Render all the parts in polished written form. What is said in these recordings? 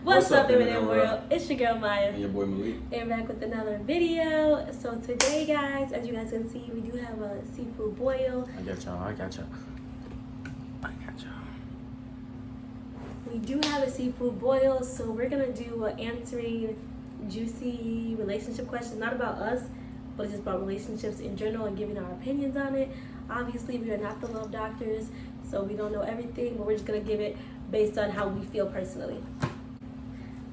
What's up, Internet World? It's your girl Maya. And your boy Malik. And we're back with another video. So today, guys, as you guys can see, we do have a seafood boil. I got y'all. We do have a seafood boil, so we're gonna do answering juicy relationship questions, not about us, but just about relationships in general and giving our opinions on it. Obviously, we are not the love doctors, so we don't know everything, but we're just gonna give it based on how we feel personally.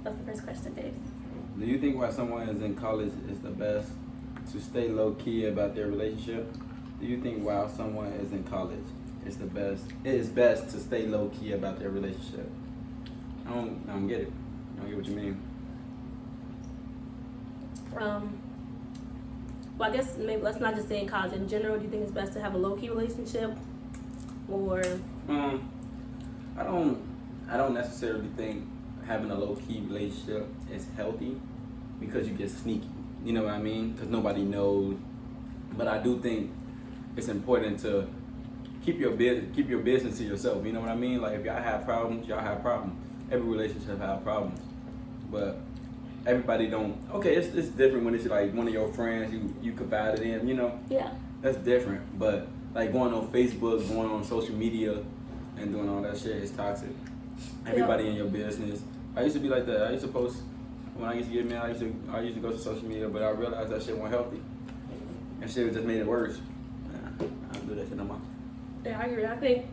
That's the first question, Dave. Do you think while someone is in college is the best to stay low key about their relationship? Do you think while someone is in college it is best to stay low key about their relationship? I don't get it. I don't get what you mean. Well, I guess maybe let's not just say in college. In general, do you think it's best to have a low-key relationship, or? I don't necessarily think having a low-key relationship is healthy because you get sneaky. You know what I mean? Because nobody knows. But I do think it's important to keep your business to yourself. You know what I mean? Like if y'all have problems, y'all have problems. Every relationship have problems, but everybody don't. Okay, it's different when it's like one of your friends you confided in. You know. Yeah. That's different, but like going on Facebook, going on social media, and doing all that shit is toxic. Everybody in your business. I used to be like that. I used to post when I used to get mad. I used to go to social media, but I realized that shit wasn't healthy, and shit just made it worse. Nah, I don't do that shit no more. Yeah, I agree. I think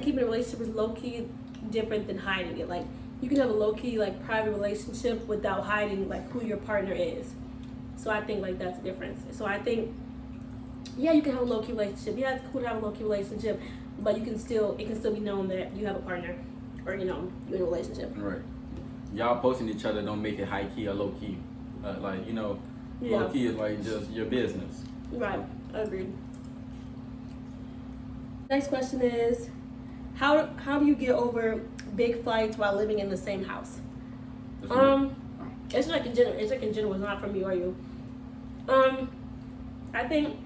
keeping a relationship is low key different than hiding it. Like you can have a low key like private relationship without hiding like who your partner is. So I think like that's the difference. So I think yeah, you can have a low key relationship. Yeah, it's cool to have a low key relationship, but it can still be known that you have a partner, or you're in a relationship. Right. Y'all posting each other don't make it high key or low key. Low key is like just your business. Right. Agreed. Next question is, how do you get over big fights while living in the same house? It's like in general. It's not for me or you. I think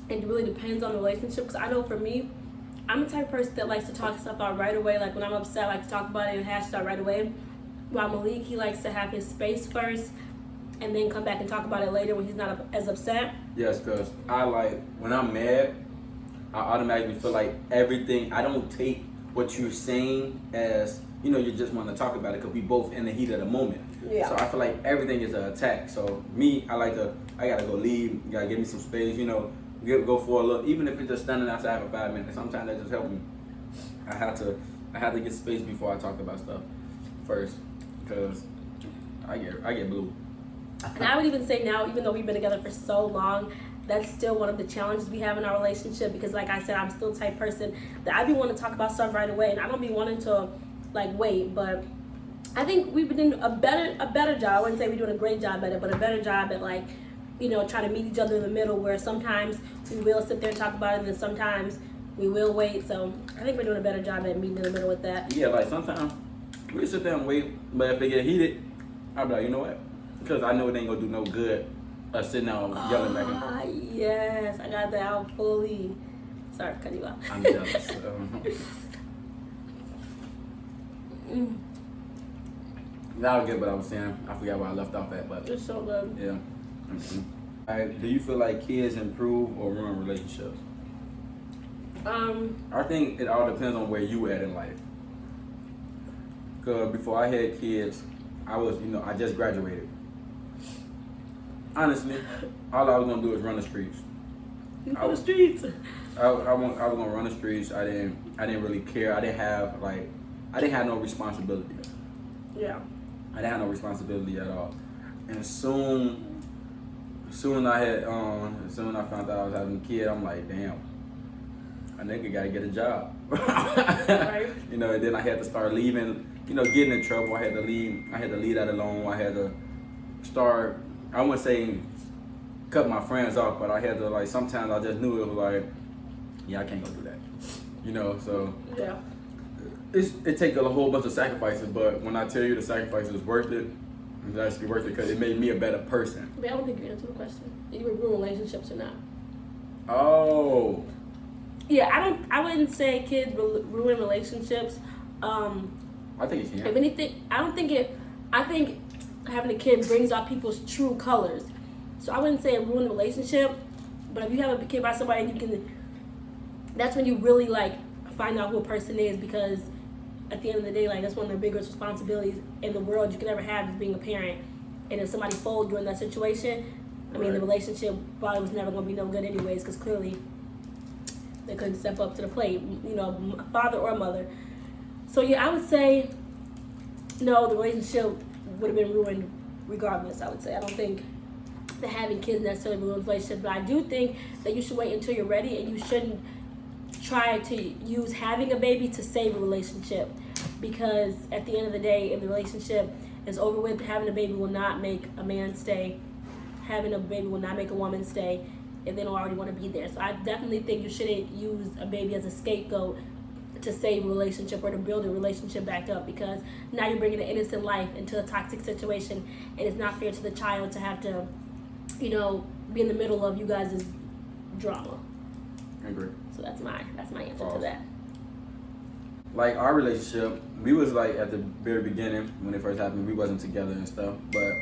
it really depends on the relationship. Cause I know for me, I'm the type of person that likes to talk stuff out right away. Like when I'm upset, I like to talk about it and hash it out right away. While Malik, he likes to have his space first and then come back and talk about it later when he's not as upset. Yes, cause when I'm mad, I automatically feel like everything. I don't take what you're saying as you just want to talk about it because we both in the heat of the moment. Yeah. So I feel like everything is an attack. So me, I gotta go leave. You gotta give me some space. Go for a look. Even if it's just standing outside for 5 minutes, sometimes that just helps me. I have to get space before I talk about stuff first because I get blue. And I would even say now, even though we've been together for so long, that's still one of the challenges we have in our relationship because like I said, I'm still the type of person that I be wanting to talk about stuff right away and I don't be wanting to like wait, but I think we've been doing a better job. I wouldn't say we're doing a great job at it, but a better job at like, trying to meet each other in the middle where sometimes we will sit there and talk about it and then sometimes we will wait. So I think we're doing a better job at meeting in the middle with that. Yeah, like sometimes we sit there and wait, but if they get heated, I'll be like, you know what? Because I know it ain't gonna do no good sitting down yelling back and forth. Yes, I got that out fully. Sorry for cutting you off. I'm jealous. Now I get what I was saying. I forgot where I left off at, but It's so good. yeah. Alright, do you feel like kids improve or ruin relationships? I think it all depends on where you at in life. Cause before I had kids, I just graduated. Honestly, all I was gonna do was run the streets. You for the streets. I was gonna run the streets. I didn't really care. I didn't have no responsibility. Yeah. I didn't have no responsibility at all. And soon I found out I was having a kid, I'm like, damn, a nigga gotta get a job. Right. And then I had to start leaving, getting in trouble. I had to leave that alone. I had to start, I wouldn't say cut my friends off, but I had to sometimes I just knew it was like, yeah, I can't go do that. So yeah. It takes a whole bunch of sacrifices, but when I tell you the sacrifice is worth it, it's actually worth it because it made me a better person. But I don't think you answered the question. You would ruin relationships or not? Oh. Yeah, I wouldn't say kids ruin relationships. I think you If can. anything, I don't think it. I think having a kid brings out people's true colors. So I wouldn't say it ruined the relationship, but if you have a kid by somebody, you can. That's when you really like find out who a person is, because at the end of the day, like that's one of the biggest responsibilities in the world you can ever have is being a parent. And if somebody folds during that situation, I mean, the relationship probably was never going to be no good anyways, because clearly they couldn't step up to the plate, you know, father or mother. So yeah, I would say no, the relationship would have been ruined regardless. I would say I don't think that having kids necessarily ruins relationships, but I do think that you should wait until you're ready, and you shouldn't try to use having a baby to save a relationship, because at the end of the day, if the relationship is over with, having a baby will not make a man stay. Having a baby will not make a woman stay if they don't already want to be there. So I definitely think you shouldn't use a baby as a scapegoat to save a relationship or to build a relationship back up, because now you're bringing an innocent life into a toxic situation, and it's not fair to the child to have to, you know, be in the middle of you guys' drama. I agree. So that's my answer to that. Like our relationship, we was like at the very beginning when it first happened, we wasn't together and stuff, but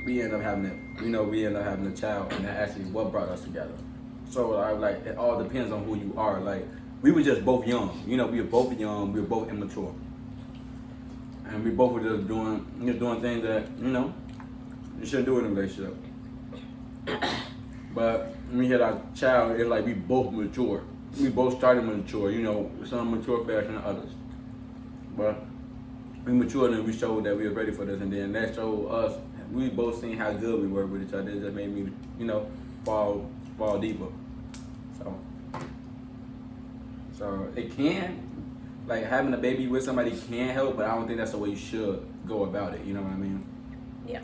we ended up having it. You know, we ended up having a child, and that actually is what brought us together. So I like it all depends on who you are. Like we were just both young. You know, we were both young. We were both immature, and we both were just doing things that you shouldn't do in a relationship. But when we had our child, it's like we both mature. We both started mature. You know, some mature faster than others. But we matured and we showed that we were ready for this, and then that showed us. We both seen how good we were with each other. It just made me, fall deeper. So it can, like having a baby with somebody can help, but I don't think that's the way you should go about it. You know what I mean? Yeah,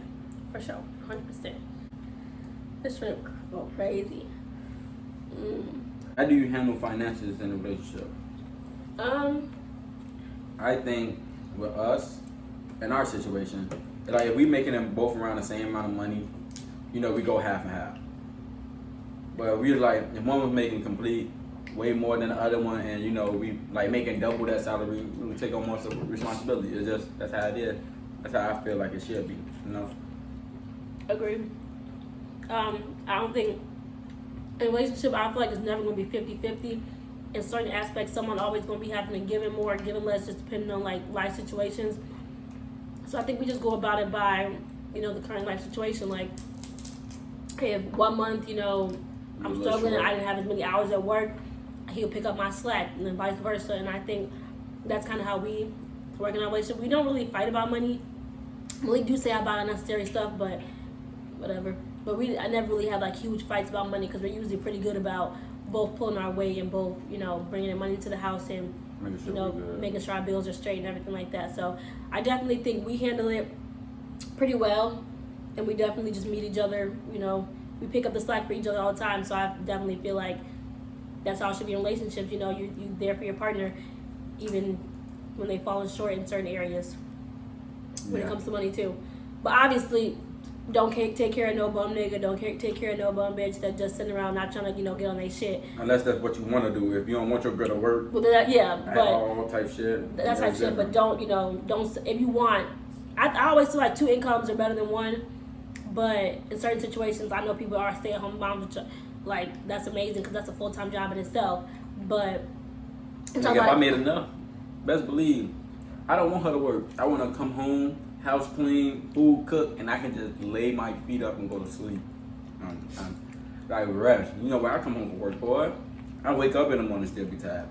for sure, 100%. This shrimp go crazy. How do you handle finances in a relationship? I think with us, in our situation, like if we making them both around the same amount of money, we go half and half. But we like if one was making complete way more than the other one, and we like making double that salary, we take on more responsibility. It's just that's how it is. That's how I feel like it should be. Agreed. I don't think in a relationship, I feel like it's never going to be 50-50. In certain aspects, someone always going to be having to give in more, give in less, just depending on like life situations. So I think we just go about it by, the current life situation. Like, if 1 month, I'm struggling and I didn't have as many hours at work, he'll pick up my slack, and then vice versa. And I think that's kind of how we work in our relationship. We don't really fight about money. We do say I buy unnecessary stuff, but whatever. But I never really have like huge fights about money, because we're usually pretty good about both pulling our weight and both, bringing in money to the house and, making sure our bills are straight and everything like that. So I definitely think we handle it pretty well, and we definitely just meet each other. We pick up the slack for each other all the time. So I definitely feel like that's how it should be in relationships. You're there for your partner, even when they fall short in certain areas when it comes to money too. But obviously, don't take care of no bum nigga. Don't take care of no bum bitch that just sitting around not trying to get on their shit. Unless that's what you want to do. If you don't want your girl to work, well, but all type shit. That's type shit. But don't if you want. I always feel like 2 incomes are better than 1. But in certain situations, I know people are stay-at-home moms, like that's amazing because that's a full-time job in itself. But if I made enough, best believe I don't want her to work. I want to come home, house clean, food cooked, and I can just lay my feet up and go to sleep. Like rest. When I come home from work, boy, I wake up in the morning and still be tired.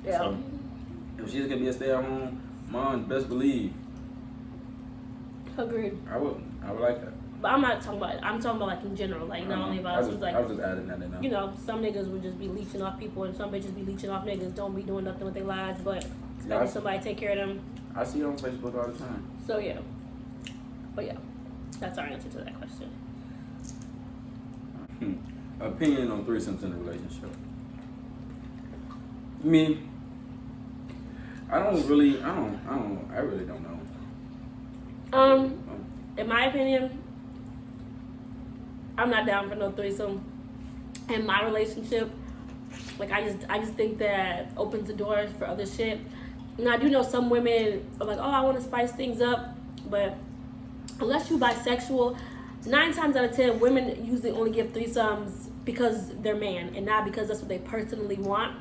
Yeah. So if she's gonna be a stay-at-home mom, best believe. Agreed. I would like that. But I'm not talking about. I'm talking about like in general, like not only about us. I was just adding that in. Some niggas would just be leeching off people, and some bitches be leeching off niggas. Don't be doing nothing with their lives, but expecting somebody to take care of them. I see it on Facebook all the time. So yeah, but yeah, that's our answer to that question. Opinion on threesomes in a relationship. Me, I really don't know. In my opinion, I'm not down for no threesome in my relationship. Like I just think that opens the doors for other shit. And I do know some women are like, oh, I want to spice things up, but unless you're bisexual, 9 times out of 10, women usually only give threesomes because they're man and not because that's what they personally want.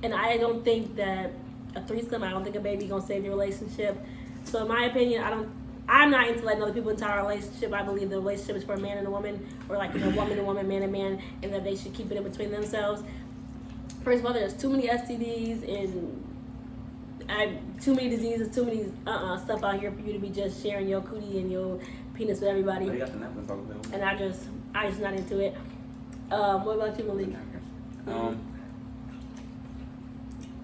And I don't think that a threesome, I don't think a baby gonna save your relationship. So in my opinion, I'm not into letting other people into our relationship. I believe the relationship is for a man and a woman, or like, woman and woman, man and man, and that they should keep it in between themselves. First of all, there's too many STDs and too many diseases, too many stuff out here for you to be just sharing your cootie and your penis with everybody. Oh, you got the napkins all available. And I just not into it. What about you, Malik?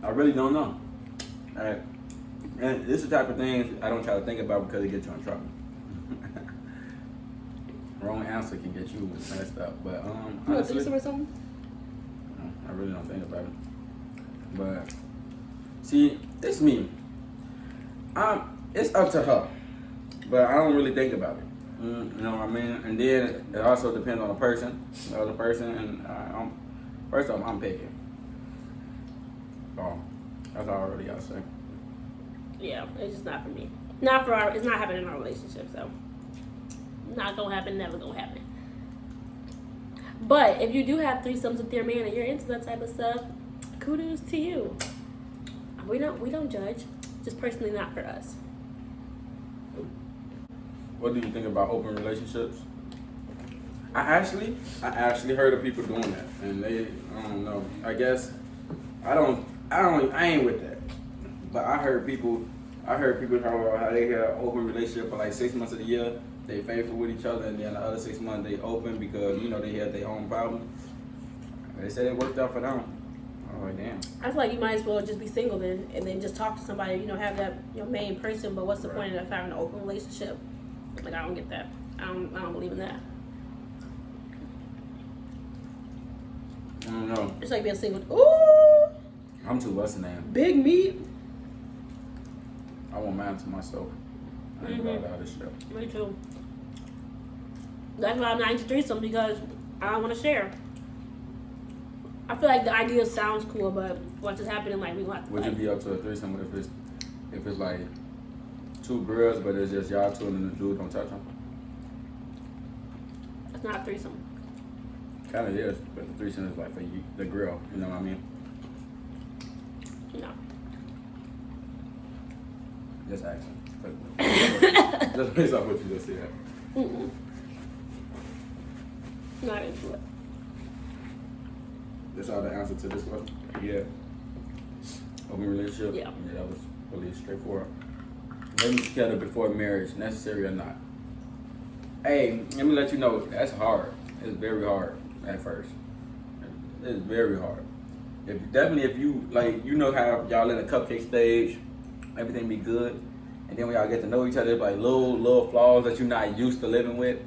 I really don't know. And this is the type of things I don't try to think about because it gets you in trouble. Wrong answer can get you messed up. But honestly, or something? I really don't think about it. But see, it's me. It's up to her, but I don't really think about it. You know what I mean? And then it also depends on the person, the other person, and first off, I'm picky. So that's all I really gotta say. Yeah, it's just not for me. It's not happening in our relationship, so not gonna happen, never gonna happen. But if you do have threesomes with your man and you're into that type of stuff, kudos to you. We don't judge, just personally not for us. What do you think about open relationships? I actually heard of people doing that, and I don't know. I guess I ain't with that. But I heard people talk about how they had an open relationship for like 6 months of the year. They faithful with each other, and then the other 6 months they open because they had their own problem. They said it worked out for them. Oh damn! I feel like you might as well just be single then, and then just talk to somebody. Have that main person. But what's the point of having an open relationship? Like, I don't get that. I don't believe in that. I don't know. It's like being single. Ooh, I'm too less than that. big meat. I want mine to myself. I ain't about all this shit. Me too. That's why I'm not into threesome, because I don't want to share. I feel like the idea sounds cool, but once it's happening, like, we gonna have to Would you be up to a threesome if it's like 2 girls, but it's just y'all 2 and then the dude don't touch them? It's not a threesome. Kind of is, but the threesome is like for you, the girl. You know what I mean? No. Just asking. Just based off what you just said. Mm-mm. Not into it. That's all the answer to this question? Yeah. Open relationship? Yeah. Yeah, that was really straightforward. Living together before marriage, necessary or not? Hey, let me let you know, that's hard. It's very hard at first. It's very hard. If you like, how y'all in the cupcake stage, everything be good, and then when y'all get to know each other, it's like little flaws that you're not used to living with.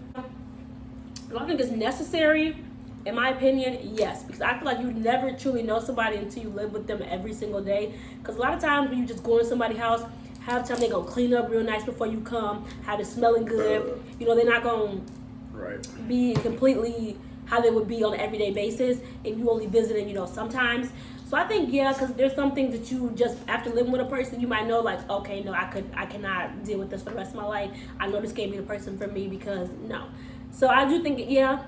Do I think it's necessary? In my opinion, yes, because I feel like you never truly know somebody until you live with them every single day. Because a lot of times when you just go to somebody's house, half the time they're going to clean up real nice before you come, have it smelling good. They're not going to be completely how they would be on an everyday basis, and you only visiting, sometimes. So I think, yeah, because there's some things that you just, after living with a person, you might know, like, okay, no, I cannot deal with this for the rest of my life. I know this can't be the person for me, because no. So I do think, yeah,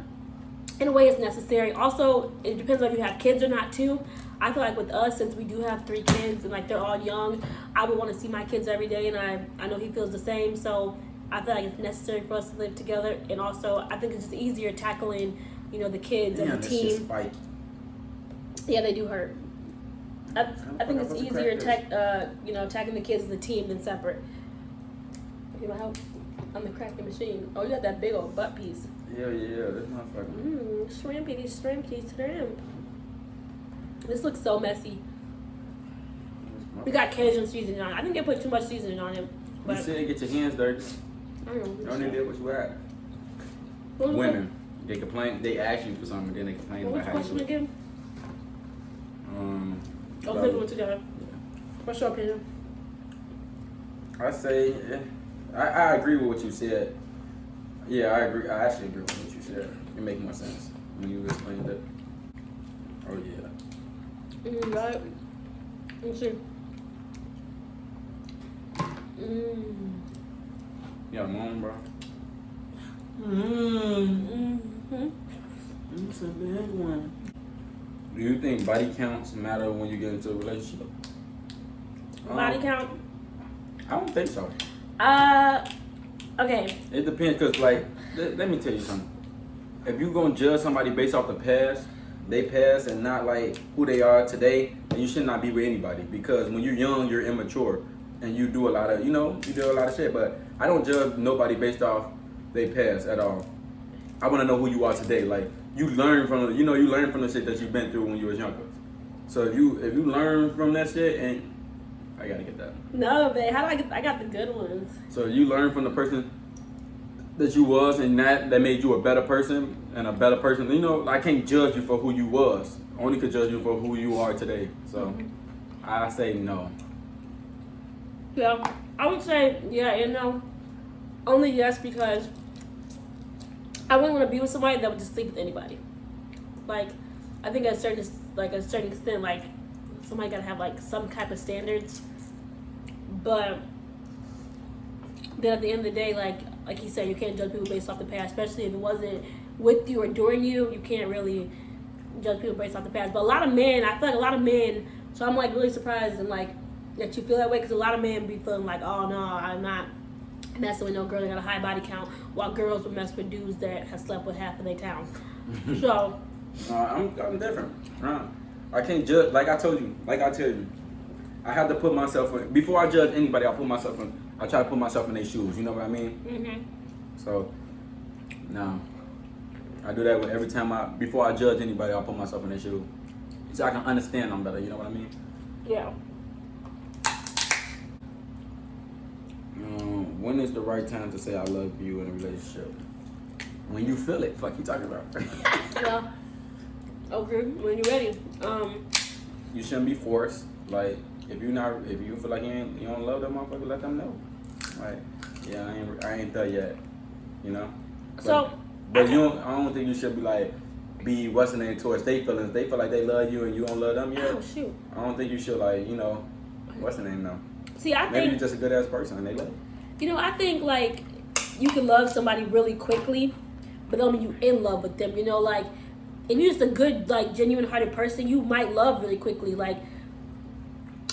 in a way it's necessary. Also, it depends on if you have kids or not, too. I feel like with us, since we do have 3 kids and like they're all young, I would want to see my kids every day, and I know he feels the same. So I feel like it's necessary for us to live together. And also, I think it's just easier tackling, the kids as a team. Yeah, they do hurt. I think it's easier tackling the kids as a team than separate. You want help? I'm the cracking machine. Oh, you got that big old butt piece. Yeah, this motherfucker. Shrimp. This looks so messy. We got Cajun seasoning on it. I think they put too much seasoning on it. You said get your hands dirty. I don't know. You only did what you had. Women, they complain. They ask you for something, and then they complain What's about the how question you again? look. Let's one together. What's your opinion? I say, I agree with what you said. Yeah, I agree. I actually agree with what you said. It makes more sense when you explained it. Oh yeah. Right. Let me see. You got a mom, bro? It's a big one. Do you think body counts matter when you get into a relationship? Body count? I don't think so. Okay. It depends, cause like, let me tell you something. If you gonna judge somebody based off the past, they past, and not like who they are today, then you should not be with anybody. Because when you're young, you're immature, and you do a lot of, you do a lot of shit. But I don't judge nobody based off they past at all. I want to know who you are today. Like you learn from, you learn from the shit that you've been through when you was younger. So if you learn from that shit, and I gotta get that. No, babe. How do I got the good ones. So you learn from the person that you was, and that made you a better person, and a better person. I can't judge you for who you was. I only could judge you for who you are today. So I say no. Yeah, I would say yeah and no. Only yes because I wouldn't want to be with somebody that would just sleep with anybody. Like, I think at a certain extent, like somebody gotta have like some type of standards. But then at the end of the day, like you said, you can't judge people based off the past, especially if it wasn't with you or during you. You can't really judge people based off the past. But a lot of men, I feel like a lot of men. So I'm like really surprised and like that you feel that way, because a lot of men be feeling like, oh no, I'm not messing with no girl that got a high body count, while girls would mess with dudes that have slept with half of their town. So I'm different. I can't judge. Like I tell you, I have to put myself in. Before I judge anybody, I try to put myself in their shoes. You know what I mean? So, no, I do that with every time before I judge anybody, I'll put myself in their shoes, so I can understand them better. You know what I mean? yeah. When is the right time to say I love you in a relationship? When you feel it. Fuck you talking about? Yeah. Okay. When you're ready. You shouldn't be forced. Like if you feel like you don't love that motherfucker, let them know. Like, yeah, I ain't there yet. So. But I don't think you should be what's the name towards their feelings. They feel like they love you and you don't love them yet. Oh shoot. I don't think you should what's the name now? See, I Maybe think you're just a good ass person and they love you. I think like you can love somebody really quickly, but don't mean you in love with them. Like if you're just a good, like genuine hearted person, you might love really quickly. Like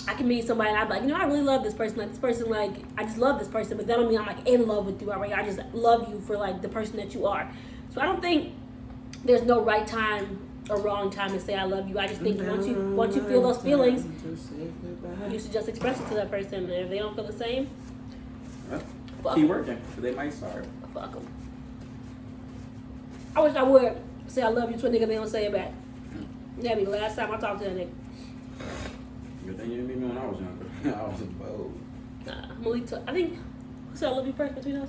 I can meet somebody and I'm like, I really love this person. Like this person, like I just love this person, but that don't mean I'm like in love with you. I just love you for like the person that you are. So I don't think there's no right time or wrong time to say I love you. I just think once you feel those feelings, you should just express it to that person. And if they don't feel the same, keep working, because they might start. Fuck them. I wish I would say I love you to a nigga, they don't say it back. That'd be the last time I talked to that nigga. Good thing you didn't meet me when I was younger. I was bold. Malik, I think, who said I love you first between us?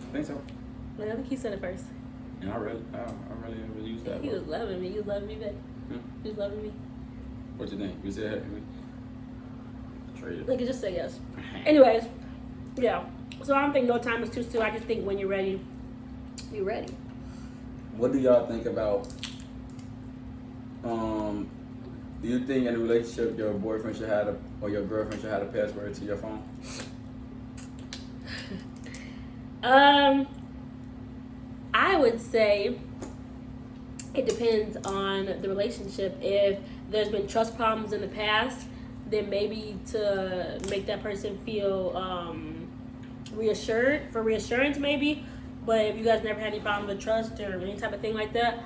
I think so. I think he said it first. And I really used that. He was loving me. He was loving me back. He was loving me. What you think? You said traded. Like, just say yes. Anyways, yeah. So I don't think no time is too soon. I just think when you're ready, you're ready. What do y'all think about? Do you think in a relationship your boyfriend should have or your girlfriend should have a password to your phone? I would say it depends on the relationship. If there's been trust problems in the past, then maybe to make that person feel reassurance maybe. But if you guys never had any problem with trust or any type of thing like that,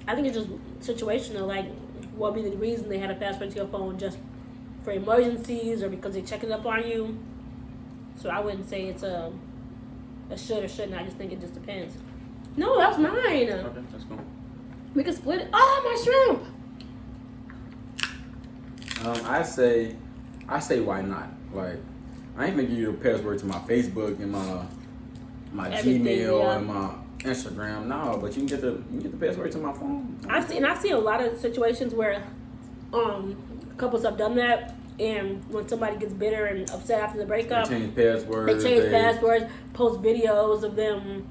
I think it's just situational. Like, what would be the reason they had a password to your phone? Just for emergencies or because they're checking up on you? So I wouldn't say it's a should or shouldn't. I just think it just depends. No, that's mine. Okay, that's cool. We can split it. Oh, my shrimp. I say why not? Like, I ain't gonna give you the password to my Facebook and my Everything, Gmail yeah. and my Instagram. No, but you can get the password to my phone. I've seen a lot of situations where couples have done that, and when somebody gets bitter and upset after the breakup, They change passwords, post videos of them,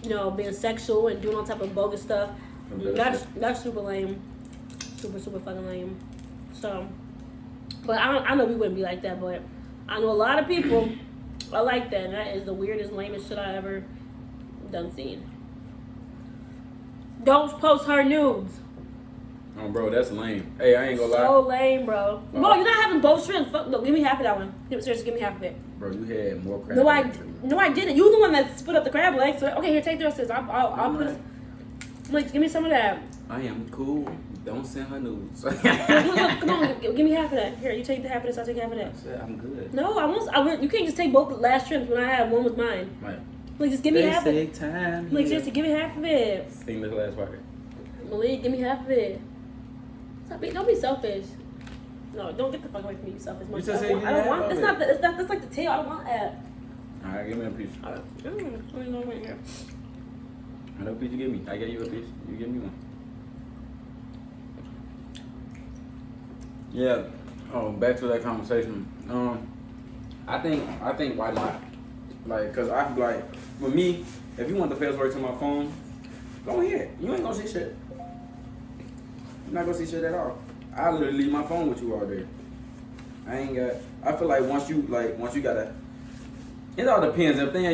being sexual and doing all type of bogus stuff. That's super lame, super fucking lame. So, but I know we wouldn't be like that, but I know a lot of people are like that, and that is the weirdest, lamest shit I ever done seen. Don't post her nudes. Oh, bro, that's lame. Hey, I ain't gonna lie. So lame, bro. Bro, you're not having both shrimp. Fuck, no, give me half of that one. Seriously, give me half of it. Bro, you had more crab. No, I didn't. You were the one that split up the crab legs. So, okay, here, take the rest of this. I'll put it. Like, give me some of that. I am cool. Don't send her nudes. Look, come on, give me half of that. Here, you take the half of this. I'll take half of that. I said I'm good. No, I won't. You can't just take both the last shrimps when I had one with mine. Right. Like, just give me half of They it. take time. Like, seriously, give me half of it. Sing this last part. Malik, give me half of it. Don't be selfish. No, don't get the fuck away from me, you selfish. You just said I don't want. It's not. That's like the tail. I don't want that. All right, give me a piece. Let me go right here. What piece you give me? I gave you a piece. You give me one. Yeah. Oh, back to that conversation. I think why not? Like, cause I'm like, with me, if you want the password to my phone, go ahead. You ain't gonna see shit. You're not gonna see shit at all. I literally leave my phone with you all day. I feel like once you gotta. It all depends. If they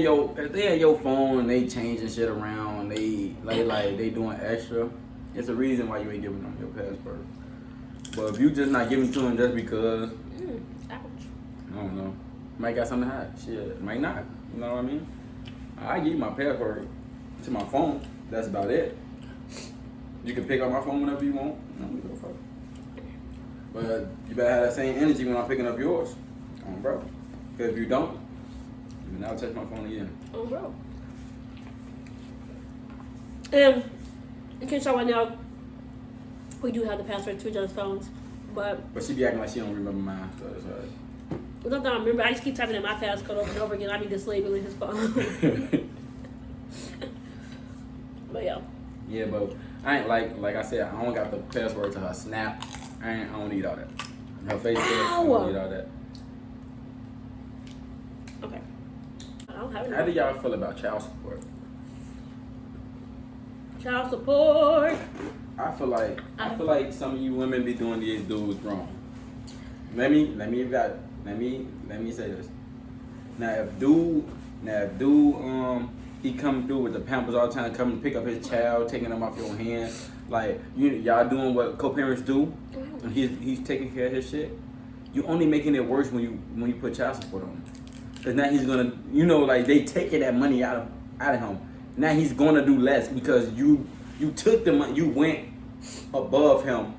in your phone and they changing shit around, they doing extra. It's a reason why you ain't giving them your password. But if you just not giving to them just because, Ouch. I don't know, might got something to hide. Shit, might not. You know what I mean? I give you my password to my phone. That's about it. You can pick up my phone whenever you want. I don't give a fuck. But you better have that same energy when I'm picking up yours. Bro. Because if you don't, you can now touch my phone again. Oh, bro. And in case y'all want to know, we do have the password to each other's phones, but she be acting like she don't remember mine, so that's alright. it's not that I remember. I just keep typing in my passcode over and over again. I be disabling his phone. But yeah. Yeah, but I ain't like I said, I don't got the password to her Snap. I don't need all that. Her Facebook, I don't need all that. Okay. I don't have How do y'all feel about child support? Child support. I feel like some of you women be doing these dudes wrong. Let me say this. Now if dude he come through with the Pampers all the time, come and pick up his child, taking them off your hands, like y'all doing what co-parents do, and he's taking care of his shit. You only making it worse when you put child support on him. Cause now he's gonna, like they taking that money out of him. Now he's gonna do less because you took the money, you went above him,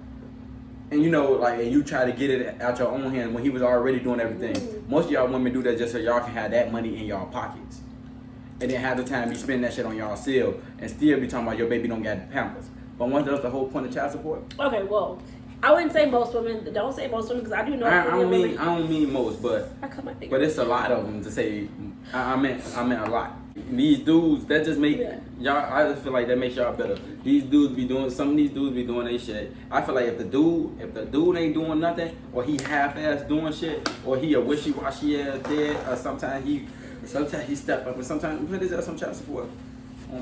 and and you try to get it out your own hands when he was already doing everything. Most of y'all women do that just so y'all can have that money in y'all pockets, and then half the time you spend that shit on y'all self, and still be talking about your baby don't get Pampers. But once that's the whole point of child support. Okay, well, I wouldn't say most women. Don't say most women because I do know. I don't mean most, but I cut my finger. But it's a lot of them to say. I meant a lot. These dudes that just make y'all. I just feel like that makes y'all better. These dudes be doing. Some of these dudes be doing their shit. I feel like if the dude ain't doing nothing, or he half-ass doing shit, or he a wishy-washy ass dead, or sometimes he step up, and sometimes we put his ass on child support.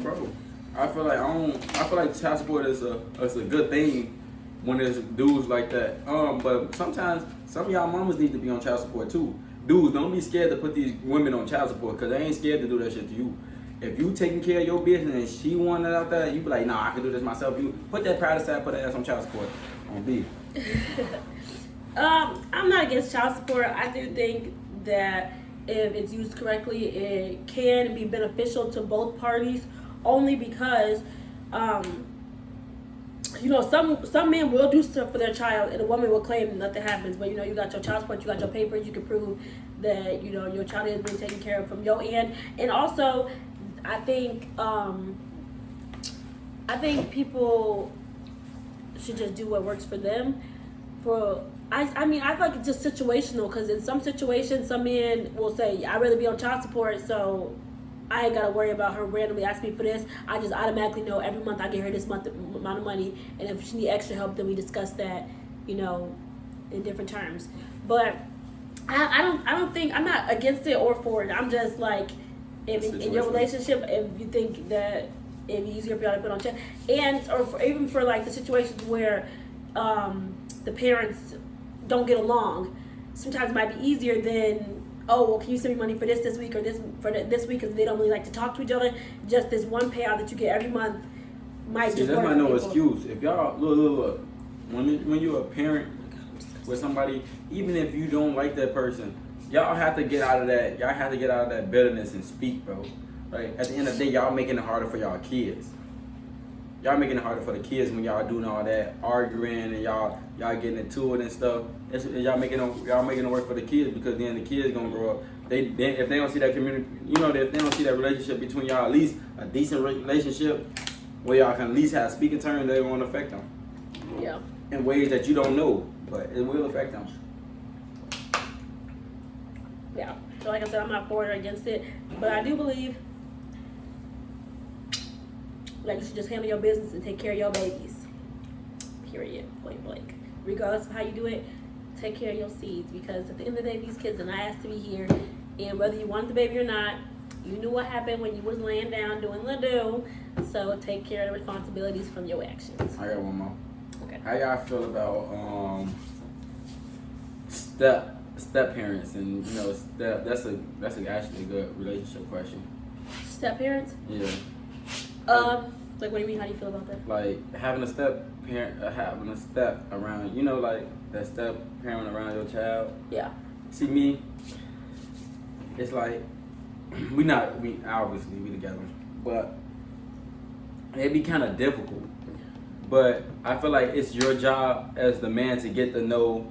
Bro, I feel like child support is a good thing when there's dudes like that. But sometimes some of y'all mamas need to be on child support too. Dudes, don't be scared to put these women on child support because they ain't scared to do that shit to you. If you taking care of your business and she want it out there, you be like, nah, I can do this myself. You put that pride aside, put that ass on child support. On B. I'm not against child support. I do think that if it's used correctly, it can be beneficial to both parties. Only because, some men will do stuff for their child, and a woman will claim nothing happens. But you got your child support, you got your papers, you can prove that your child is being taken care of from your end. And also, I think people should just do what works for them. I feel like it's just situational because in some situations, some men will say, "I'd rather be on child support, so I ain't gotta worry about her randomly asking me for this. I just automatically know every month I get her this amount of money, and if she need extra help, then we discuss that, in different terms." But I don't think I'm not against it or for it. I'm just like, if in your relationship, if you think that it'd be easier for y'all to put on check, even for like the situations where the parents don't get along, sometimes it might be easier than oh, well, can you send me money for this week or this week, because they don't really like to talk to each other. Just this one payout that you get every month might See, just that's work not for no people. excuse. If y'all look, when you're a parent with somebody, even if you don't like that person, y'all have to get out of that. Y'all have to get out of that bitterness and speak, bro. Right? At the end of the day, y'all making it harder for y'all kids. Y'all making it harder for the kids when y'all doing all that arguing and y'all getting into it and stuff. Y'all making it work for the kids, because then the kids gonna grow up. They if they don't see that community, you know, if they don't see that relationship between y'all, at least a decent relationship where y'all can at least have speaking terms, they won't affect them. Yeah. In ways that you don't know, but it will affect them. Yeah. So like I said, I'm not for or against it, but I do believe like you should just handle your business and take care of your babies. Period. Point blank. Regardless of how you do it, take care of your seeds, because at the end of the day, these kids are not asked to be here, and whether you want the baby or not, you knew what happened when you was laying down doing the do. So take care of the responsibilities from your actions. I got one more. Okay. How y'all feel about step parents, and you know, that's actually a good relationship question. Step parents? Yeah. Like what do you mean? How do you feel about that? Like having a step parent, having a step around, you know, like that step parent around your child. Yeah. See me, it's like we obviously we together, but it'd be kind of difficult. But I feel like it's your job as the man to get to know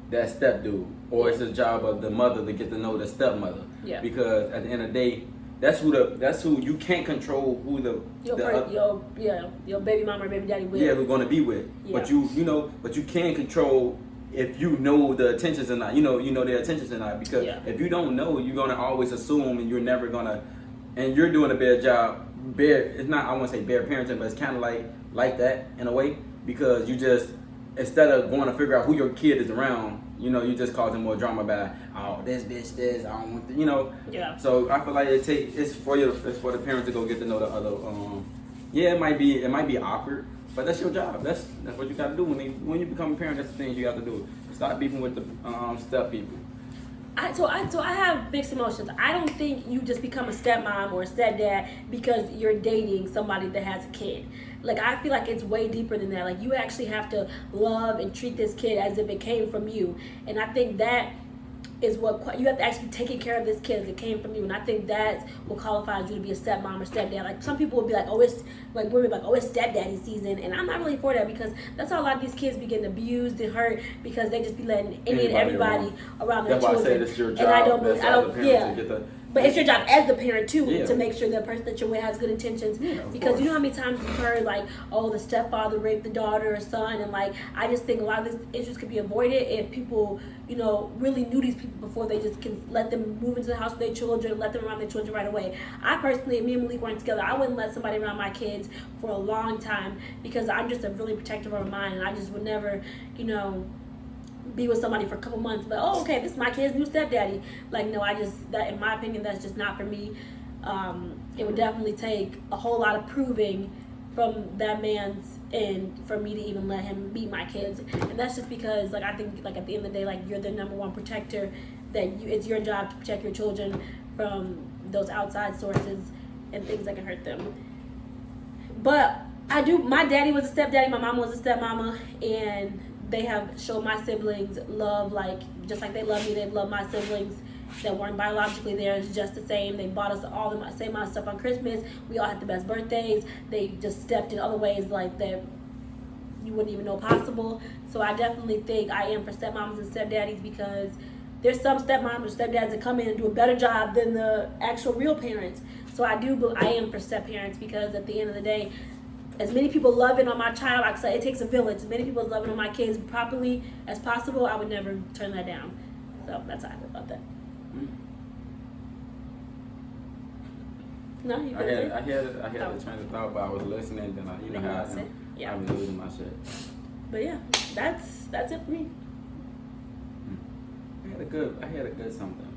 that step dude, or it's the job of the mother to get to know the stepmother. Yeah. Because at the end of the day, that's who you can't control who your baby mama or baby daddy with. Yeah, who's gonna be with. Yeah. But you can control if you know the intentions or not. You know their intentions or not. Because if you don't know, you're gonna always assume, and you're never gonna. And you're doing a bad job. It's not. I won't say bad parenting, but it's kind of like that in a way, because you just, instead of going to figure out who your kid is around, you just causing more drama by, oh, this bitch, this, I don't want the, Yeah. So I feel like it's for the parents to go get to know the other. It might be awkward, but that's your job. That's what you got to do when you become a parent. That's the things you have to do. Stop beefing with the step people. So I have mixed emotions. I don't think you just become a stepmom or a stepdad because you're dating somebody that has a kid. Like, I feel like it's way deeper than that. Like, you actually have to love and treat this kid as if it came from you. And I think that is what you have to actually be taking care of this kid as it came from you. And I think that's what qualifies you to be a stepmom or stepdad. Like, some people will be like, oh, it's like women like, oh, it's stepdaddy season, and I'm not really for that, because that's how a lot of these kids be getting abused and hurt, because they just be letting any and everybody around their children. That's why I say it's your job. And I don't. But it's your job as the parent too, Yeah. to make sure the person that you're with has good intentions. Yeah, because you know how many times you've heard like, oh, the stepfather raped the daughter or son, and like, I just think a lot of these issues could be avoided if people, really knew these people before they just can let them move into the house with their children, let them around their children right away. I personally, me and Malik weren't together, I wouldn't let somebody around my kids for a long time, because I'm just a really protective of mine, and I just would never, be with somebody for a couple months, but okay, this is my kid's new stepdaddy. Like, no, that in my opinion, that's just not for me. It would definitely take a whole lot of proving from that man's end for me to even let him meet my kids, and that's just because, like, I think, like, at the end of the day, like, you're the number one protector. It's your job to protect your children from those outside sources and things that can hurt them. But my daddy was a stepdaddy, my mama was a stepmama, and they have shown my siblings love, like, just like they love me, they love my siblings that weren't biologically there. It's just the same. They bought us all the same amount of stuff on Christmas. We all had the best birthdays. They just stepped in other ways, like, that you wouldn't even know possible. So I definitely think I am for stepmoms and stepdaddies, because there's some stepmoms or stepdads that come in and do a better job than the actual real parents. So I am for step parents, because at the end of the day, as many people loving on my child, like I said, it takes a village. As many people loving on my kids properly as possible, I would never turn that down. So that's how I feel about that. No, you I had a train of thought, but I was listening, then I was losing my shit. But yeah, that's it for me. I had a good something,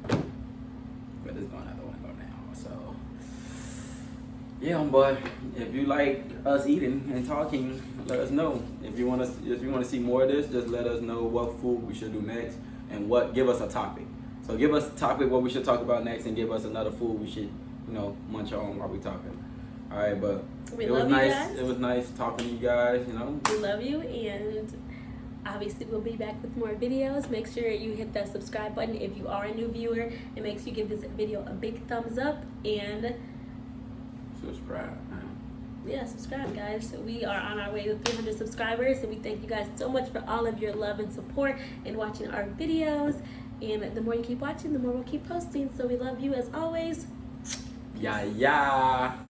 but it's going out the window now. So yeah, but if you like us eating and talking, let us know. If you want to see more of this, just let us know what food we should do next, and give us a topic. So give us a topic what we should talk about next, and give us another food we should, munch on while we talking. All right, but We it was love you nice. guys. It was nice talking to you guys. We love you, and obviously we'll be back with more videos. Make sure you hit that subscribe button if you are a new viewer, and make sure you give this video a big thumbs up and subscribe. yeah, subscribe, guys. We are on our way to 300 subscribers, and we thank you guys so much for all of your love and support and watching our videos. And the more you keep watching, the more we'll keep posting. So we love you as always. Yeah.